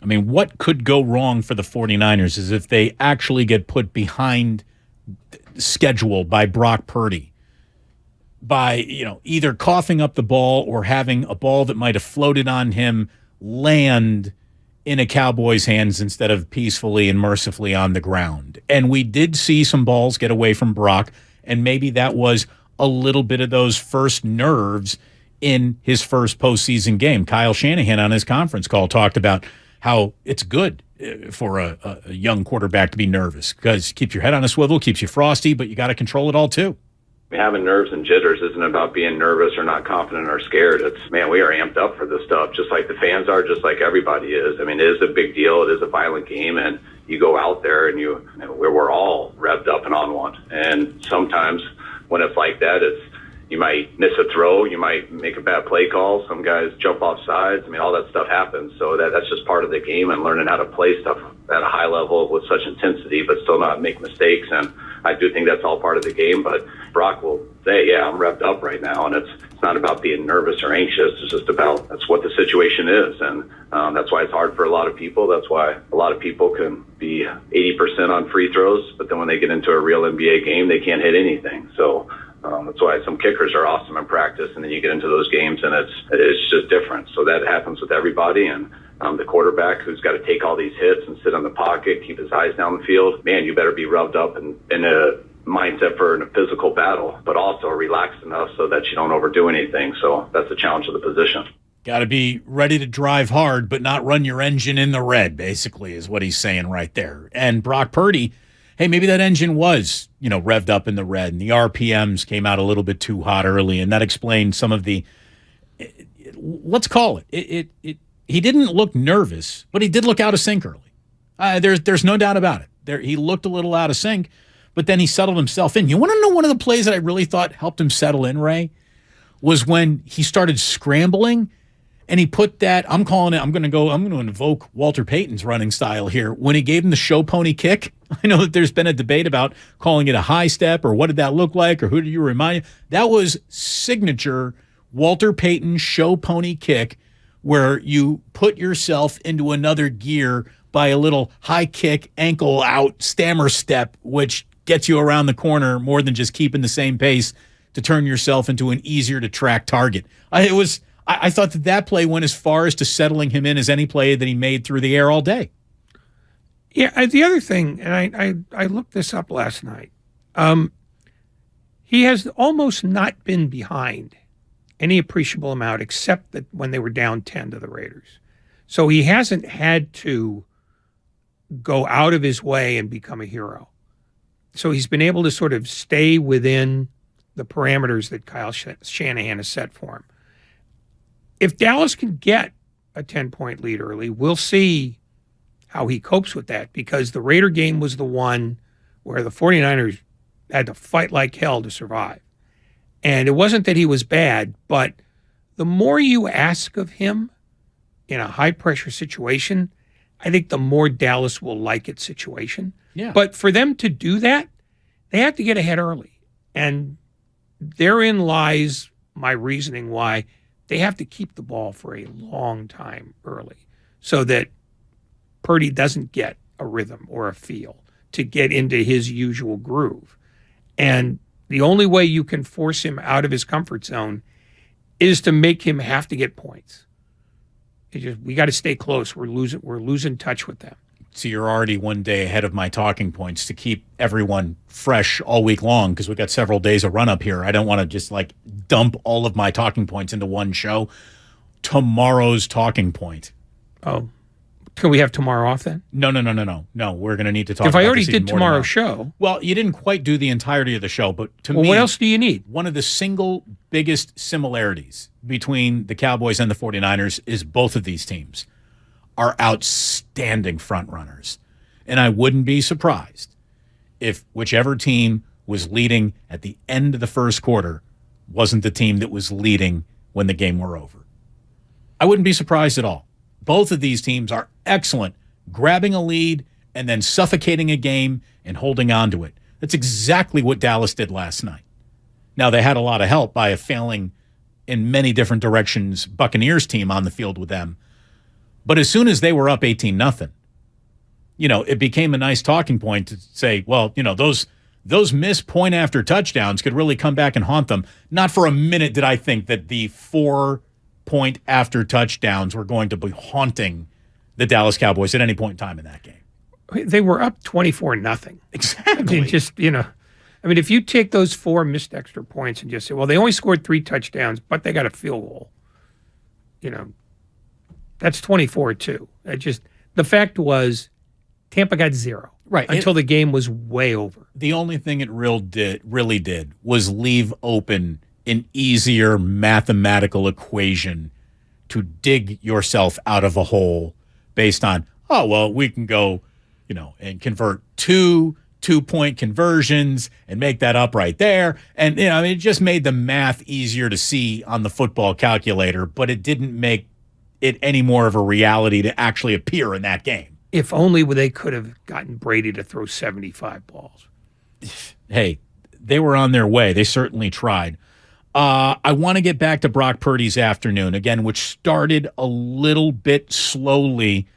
I mean, what could go wrong for the 49ers is if they actually get put behind schedule by Brock Purdy, by, either coughing up the ball or having a ball that might have floated on him land in a Cowboys' hands instead of peacefully and mercifully on the ground. And we did see some balls get away from Brock, and maybe that was a little bit of those first nerves in his first postseason game. Kyle Shanahan on his conference call talked about how it's good for a young quarterback to be nervous because it keeps your head on a swivel, keeps you frosty, but you got to control it all too. Having nerves and jitters isn't about being nervous or not confident or scared. It's, man, we are amped up for this stuff, just like the fans are, just like everybody is. I mean, it is a big deal. It is a violent game, and you go out there and we're all revved up and on one. And sometimes when it's like that, you might miss a throw, you might make a bad play call, some guys jump off sides. I mean, all that stuff happens. So that's just part of the game and learning how to play stuff at a high level with such intensity, but still not make mistakes. And I do think that's all part of the game. But Brock will say, yeah, I'm revved up right now. And it's not about being nervous or anxious. It's just about that's what the situation is. And that's why it's hard for a lot of people. That's why a lot of people can be 80% on free throws, but then when they get into a real NBA game, they can't hit anything. So that's why some kickers are awesome in practice, and then you get into those games, and it's just different. So that happens with everybody, and the quarterback who's got to take all these hits and sit in the pocket, keep his eyes down the field, man, you better be rubbed up and in a mindset for a physical battle, but also relaxed enough so that you don't overdo anything. So that's the challenge of the position. Got to be ready to drive hard, but not run your engine in the red, basically, is what he's saying right there. And Brock Purdy, hey, maybe that engine was, revved up in the red, and the RPMs came out a little bit too hot early, and that explained some of the, let's call it. He didn't look nervous, but he did look out of sync early. There's no doubt about it. He looked a little out of sync, but then he settled himself in. You want to know one of the plays that I really thought helped him settle in, Ray, was when he started scrambling, and he put that, I'm going to invoke Walter Payton's running style here, when he gave him the show pony kick. I know that there's been a debate about calling it a high step or what did that look like or who do you remind you? That was signature Walter Payton show pony kick where you put yourself into another gear by a little high kick, ankle out, stammer step, which gets you around the corner more than just keeping the same pace to turn yourself into an easier to track target. I thought that play went as far as to settling him in as any play that he made through the air all day. Yeah, the other thing, and I looked this up last night, he has almost not been behind any appreciable amount except that when they were down 10 to the Raiders. So he hasn't had to go out of his way and become a hero. So he's been able to sort of stay within the parameters that Kyle Shanahan has set for him. If Dallas can get a 10-point lead early, we'll see how he copes with that, because the Raider game was the one where the 49ers had to fight like hell to survive. And it wasn't that he was bad, but the more you ask of him in a high-pressure situation, I think the more Dallas will like its situation. Yeah. But for them to do that, they have to get ahead early. And therein lies my reasoning why they have to keep the ball for a long time early so that Purdy doesn't get a rhythm or a feel to get into his usual groove. And the only way you can force him out of his comfort zone is to make him have to get points. We got to stay close. We're losing touch with them. So you're already one day ahead of my talking points to keep everyone fresh all week long, because we've got several days of run up here. I don't want to just dump all of my talking points into one show. Tomorrow's talking point. Oh, can we have tomorrow off then? No. We're going to need to talk. If about I already this even did more tomorrow's show. Well, you didn't quite do the entirety of the show, but to me, what else do you need? One of the single biggest similarities between the Cowboys and the 49ers is both of these teams are outstanding front runners. And I wouldn't be surprised if whichever team was leading at the end of the first quarter wasn't the team that was leading when the game were over. I wouldn't be surprised at all. Both of these teams are excellent, grabbing a lead and then suffocating a game and holding on to it. That's exactly what Dallas did last night. Now, they had a lot of help by a failing in many different directions Buccaneers team on the field with them. But as soon as they were up 18-0, it became a nice talking point to say, well, those missed point after touchdowns could really come back and haunt them. Not for a minute did I think that the 4 point after touchdowns were going to be haunting the Dallas Cowboys at any point in time in that game. They were up 24-0. Exactly. If you take those 4 missed extra points and just say, well, they only scored 3 touchdowns, but they got a field goal, that's 24-2. The fact was Tampa got 0. Right. Until the game was way over. The only thing it really did was leave open an easier mathematical equation to dig yourself out of a hole based on, we can go, and convert 2-point conversions and make that up right there. And, it just made the math easier to see on the football calculator, but it didn't make it any more of a reality to actually appear in that game. If only they could have gotten Brady to throw 75 balls. Hey, they were on their way. They certainly tried. I want to get back to Brock Purdy's afternoon, again, which started a little bit slowly,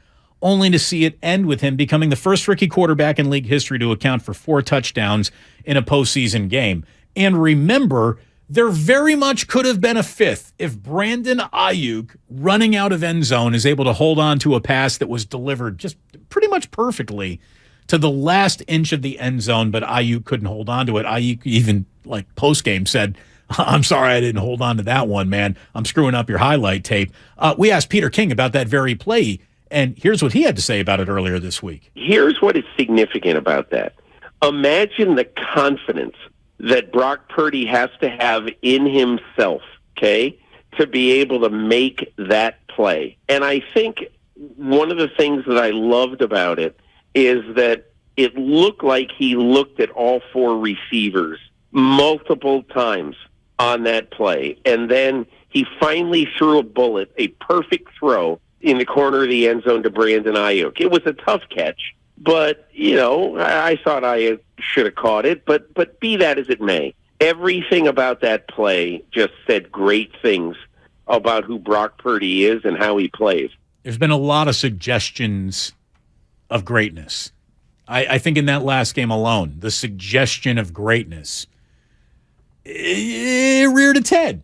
only to see it end with him becoming the first rookie quarterback in league history to account for 4 touchdowns in a postseason game. And remember, there very much could have been a 5th if Brandon Ayuk, running out of end zone, is able to hold on to a pass that was delivered just pretty much perfectly to the last inch of the end zone, but Ayuk couldn't hold on to it. Ayuk even, post-game said, I'm sorry I didn't hold on to that one, man. I'm screwing up your highlight tape. We asked Peter King about that very play, and here's what he had to say about it earlier this week. Here's what is significant about that. Imagine the confidence that Brock Purdy has to have in himself, okay, to be able to make that play. And I think one of the things that I loved about it is that it looked like he looked at all 4 receivers multiple times on that play. And then he finally threw a bullet, a perfect throw in the corner of the end zone to Brandon Ayuk. It was a tough catch, but, I thought Ayuk should have caught it, but be that as it may, everything about that play just said great things about who Brock Purdy is and how he plays. There's been a lot of suggestions of greatness. I think in that last game alone, the suggestion of greatness, it reared its head.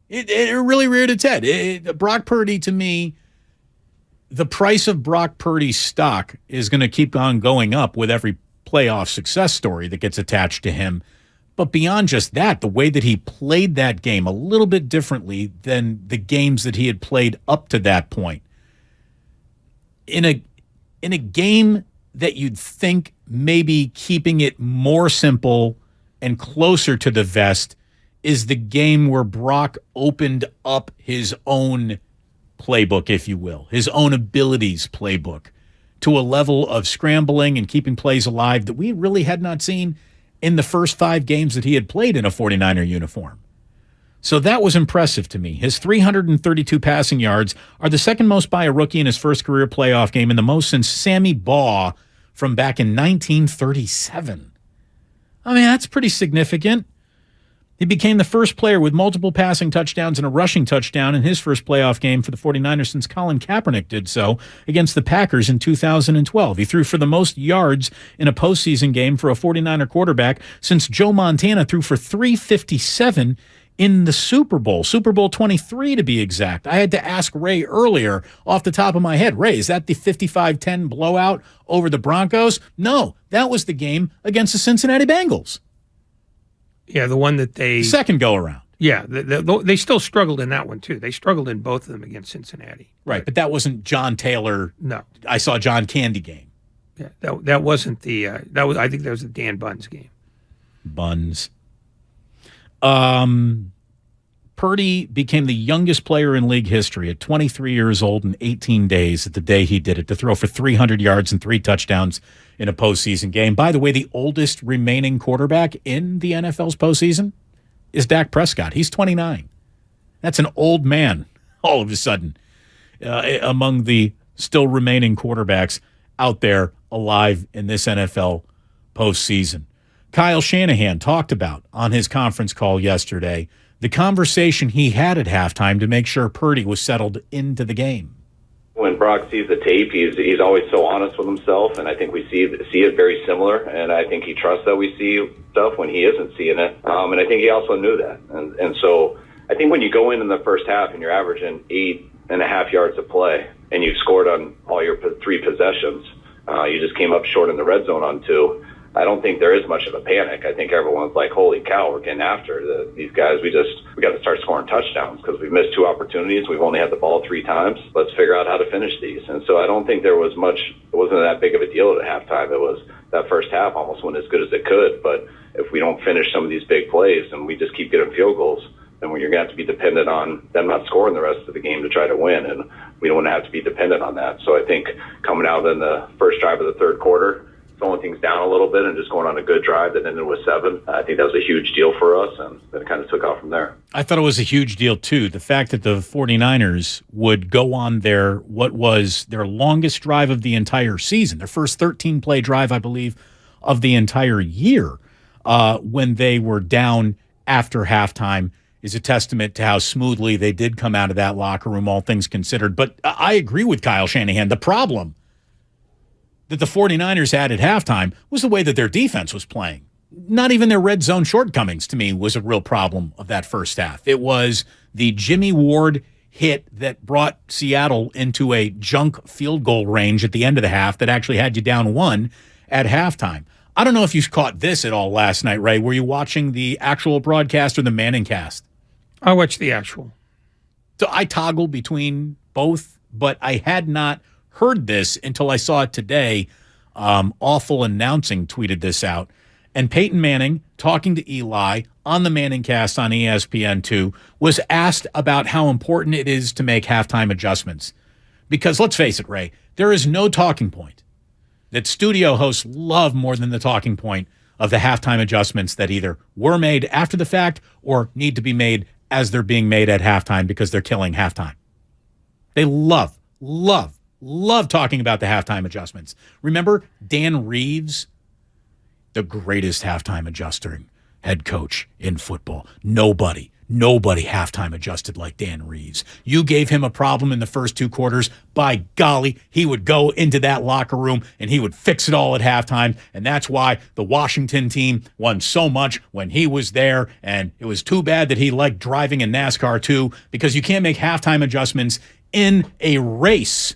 It really reared its head. Brock Purdy, to me, the price of Brock Purdy's stock is going to keep on going up with every playoff success story that gets attached to him. But beyond just that, the way that he played that game a little bit differently than the games that he had played up to that point. In a game that you'd think maybe keeping it more simple and closer to the vest is the game where Brock opened up his own playbook, if you will, his own abilities playbook to a level of scrambling and keeping plays alive that we really had not seen in the first 5 games that he had played in a 49er uniform. So that was impressive to me. His 332 passing yards are the second most by a rookie in his first career playoff game and the most since Sammy Baugh from back in 1937. That's pretty significant. He became the first player with multiple passing touchdowns and a rushing touchdown in his first playoff game for the 49ers since Colin Kaepernick did so against the Packers in 2012. He threw for the most yards in a postseason game for a 49er quarterback since Joe Montana threw for 357 in the Super Bowl 23 to be exact. I had to ask Ray earlier off the top of my head, Ray, is that the 55-10 blowout over the Broncos? No, that was the game against the Cincinnati Bengals. Yeah, the one that they... Second go-around. Yeah, they still struggled in that one, too. They struggled in both of them against Cincinnati. Right, but that wasn't John Taylor. No. I saw John Candy game. Yeah, that wasn't the... I think that was the Dan Buns game. Buns. Purdy became the youngest player in league history at 23 years old and 18 days at the day he did it to throw for 300 yards and 3 touchdowns in a postseason game. By the way, the oldest remaining quarterback in the NFL's postseason is Dak Prescott. He's 29. That's an old man all of a sudden among the still remaining quarterbacks out there alive in this NFL postseason. Kyle Shanahan talked about on his conference call yesterday the conversation he had at halftime to make sure Purdy was settled into the game. When Brock sees the tape, he's always so honest with himself, and I think we see it very similar. And I think he trusts that we see stuff when he isn't seeing it. And I think he also knew that. And so I think when you go in the first half and you're averaging 8.5 yards of play, and you've scored on all your 3 possessions, you just came up short in the red zone on 2. I don't think there is much of a panic. I think everyone's like, holy cow, we're getting after these guys. We got to start scoring touchdowns because we've missed 2 opportunities. We've only had the ball 3 times. Let's figure out how to finish these. And so I don't think there was much, it wasn't that big of a deal at halftime. It was that first half almost went as good as it could. But if we don't finish some of these big plays and we just keep getting field goals, then you're going to have to be dependent on them not scoring the rest of the game to try to win. And we don't want to have to be dependent on that. So I think coming out in the first drive of the third quarter, slowing things down a little bit and just going on a good drive that ended with 7. I think that was a huge deal for us, and then it kind of took off from there. I thought it was a huge deal, too. The fact that the 49ers would go on what was their longest drive of the entire season, their first 13-play drive, I believe, of the entire year, when they were down after halftime, is a testament to how smoothly they did come out of that locker room, all things considered. But I agree with Kyle Shanahan. The problem that the 49ers had at halftime was the way that their defense was playing. Not even their red zone shortcomings, to me, was a real problem of that first half. It was the Jimmy Ward hit that brought Seattle into a junk field goal range at the end of the half that actually had you down 1 at halftime. I don't know if you caught this at all last night, Ray. Were you watching the actual broadcast or the Manning cast? I watched the actual. So I toggled between both, but I had not heard this until I saw it today. Awful Announcing tweeted this out. And Peyton Manning, talking to Eli on the Manning cast on ESPN2, was asked about how important it is to make halftime adjustments. Because let's face it, Ray, there is no talking point that studio hosts love more than the talking point of the halftime adjustments that either were made after the fact or need to be made as they're being made at halftime because they're killing halftime. They love talking about the halftime adjustments. Remember Dan Reeves, the greatest halftime adjusting head coach in football? Nobody halftime adjusted like Dan Reeves. You gave him a problem in the first 2 quarters, by golly, he would go into that locker room and he would fix it all at halftime. And that's why the Washington team won so much when he was there. And it was too bad that he liked driving in NASCAR too, because you can't make halftime adjustments in a race.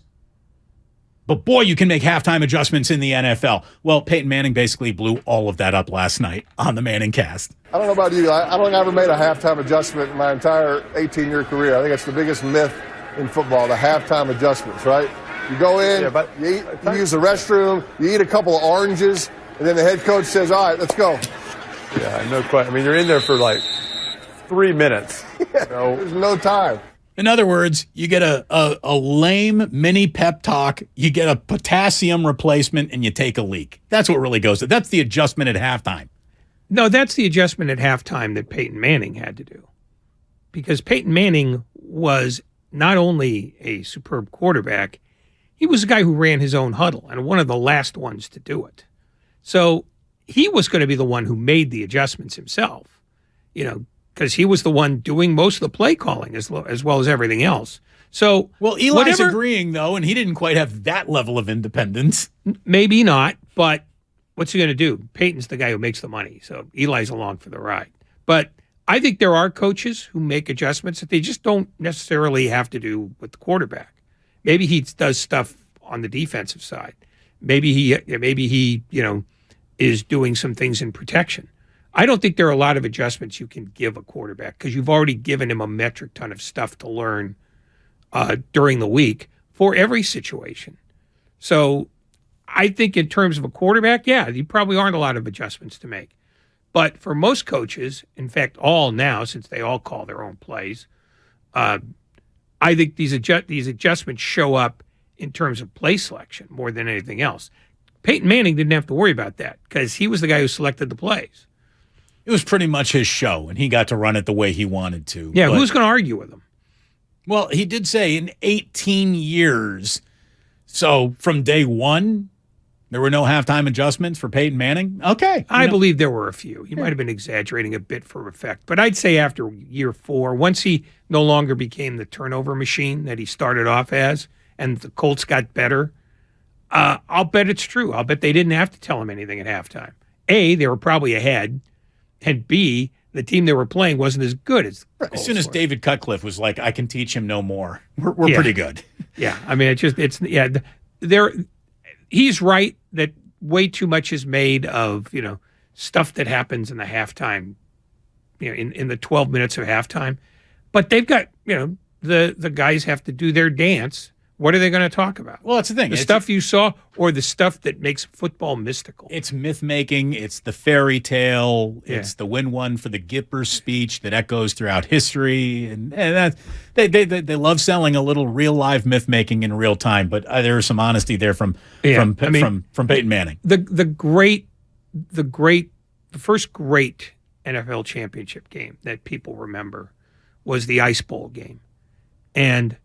But boy, you can make halftime adjustments in the NFL. Well, Peyton Manning basically blew all of that up last night on the Manning cast. I don't know about you. I don't ever made a halftime adjustment in my entire 18-year career. I think it's the biggest myth in football, the halftime adjustments, right? You go in, you use the restroom, you eat a couple of oranges, and then the head coach says, all right, let's go. Yeah, no question. I mean, you're in there for like 3 minutes. Yeah, there's no time. In other words, you get a lame mini pep talk, you get a potassium replacement, and you take a leak. That's what really goes. That's the adjustment at halftime. No, that's the adjustment at halftime that Peyton Manning had to do. Because Peyton Manning was not only a superb quarterback, he was a guy who ran his own huddle and one of the last ones to do it. So he was going to be the one who made the adjustments himself, because he was the one doing most of the play calling as well as everything else. So, well, Eli's agreeing, though, and he didn't quite have that level of independence. Maybe not, but what's he going to do? Peyton's the guy who makes the money, so Eli's along for the ride. But I think there are coaches who make adjustments that they just don't necessarily have to do with the quarterback. Maybe he does stuff on the defensive side. Maybe he is doing some things in protection. I don't think there are a lot of adjustments you can give a quarterback because you've already given him a metric ton of stuff to learn during the week for every situation. So I think in terms of a quarterback, yeah, you probably aren't a lot of adjustments to make. But for most coaches, in fact, all now, since they all call their own plays, I think these adjustments show up in terms of play selection more than anything else. Peyton Manning didn't have to worry about that because he was the guy who selected the plays. It was pretty much his show, and he got to run it the way he wanted to. Yeah, who's going to argue with him? Well, he did say in 18 years, so from day one, there were no halftime adjustments for Peyton Manning? Okay. I believe there were a few. He might have been exaggerating a bit for effect. But I'd say after year 4, once he no longer became the turnover machine that he started off as, and the Colts got better, I'll bet it's true. I'll bet they didn't have to tell him anything at halftime. A, they were probably ahead, and B, the team they were playing wasn't as good as the Colts as soon as were. David Cutcliffe was like, I can teach him no more. We're pretty good. Yeah, I mean, he's right that way too much is made of, stuff that happens in the halftime, in the 12 minutes of halftime. But they've got, the guys have to do their dance. What are they going to talk about? Well, that's the thing. The stuff you saw or the stuff that makes football mystical? It's myth-making. It's the fairy tale. Yeah. It's the win one for the Gipper speech that echoes throughout history. And that, they love selling a little real-live myth-making in real time. But there is some honesty there from Peyton Manning. The first great NFL championship game that people remember was the Ice Bowl game. And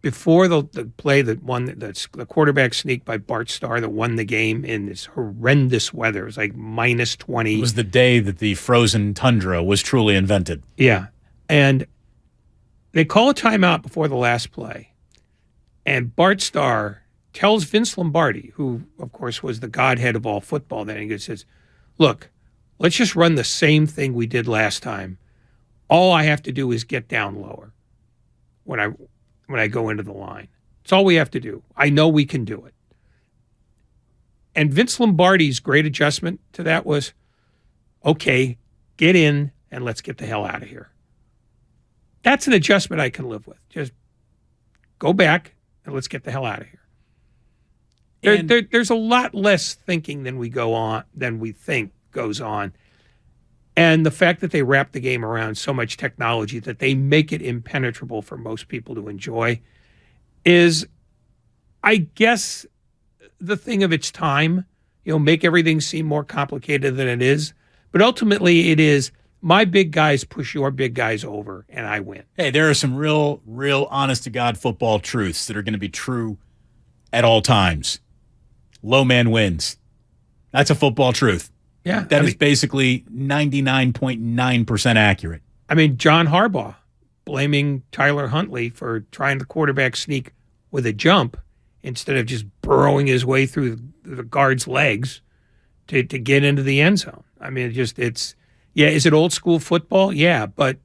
before the play that won, the quarterback sneak by Bart Starr that won the game in this horrendous weather. It was like minus 20. It was the day that the frozen tundra was truly invented. Yeah. And they call a timeout before the last play. And Bart Starr tells Vince Lombardi, who, of course, was the godhead of all football then, he says, look, let's just run the same thing we did last time. All I have to do is get down lower when I go into the line. It's all we have to do. I know we can do it. And Vince Lombardi's great adjustment to that was, okay, get in and let's get the hell out of here. That's an adjustment I can live with. Just go back and let's get the hell out of here. There's a lot less thinking than we think goes on. And the fact that they wrap the game around so much technology that they make it impenetrable for most people to enjoy is, I guess, the thing of its time. Make everything seem more complicated than it is. But ultimately, it is my big guys push your big guys over, and I win. Hey, there are some real honest-to-God football truths that are going to be true at all times. Low man wins. That's a football truth. Yeah, that is basically 99.9% accurate. I mean, John Harbaugh blaming Tyler Huntley for trying the quarterback sneak with a jump instead of just burrowing his way through the guard's legs to get into the end zone. I mean, is it old school football? Yeah, but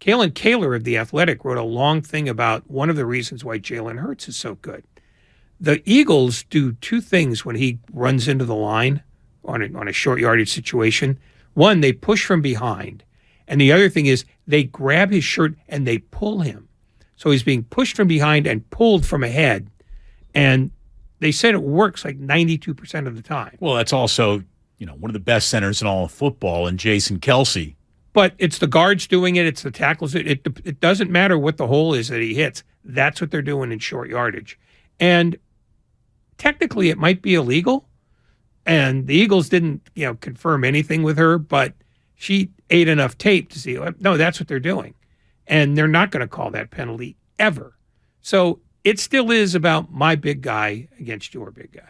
Kalen Kaler of The Athletic wrote a long thing about one of the reasons why Jalen Hurts is so good. The Eagles do two things when he runs into the line on a short yardage situation. One, they push from behind. And the other thing is they grab his shirt and they pull him. So he's being pushed from behind and pulled from ahead. And they said it works like 92% of the time. Well, that's also, one of the best centers in all of football, and Jason Kelce. But it's the guards doing it. It's the tackles. It doesn't matter what the hole is that he hits. That's what they're doing in short yardage. And technically it might be illegal. And the Eagles didn't, confirm anything with her, but she ate enough tape to see, no, that's what they're doing. And they're not going to call that penalty ever. So it still is about my big guy against your big guy.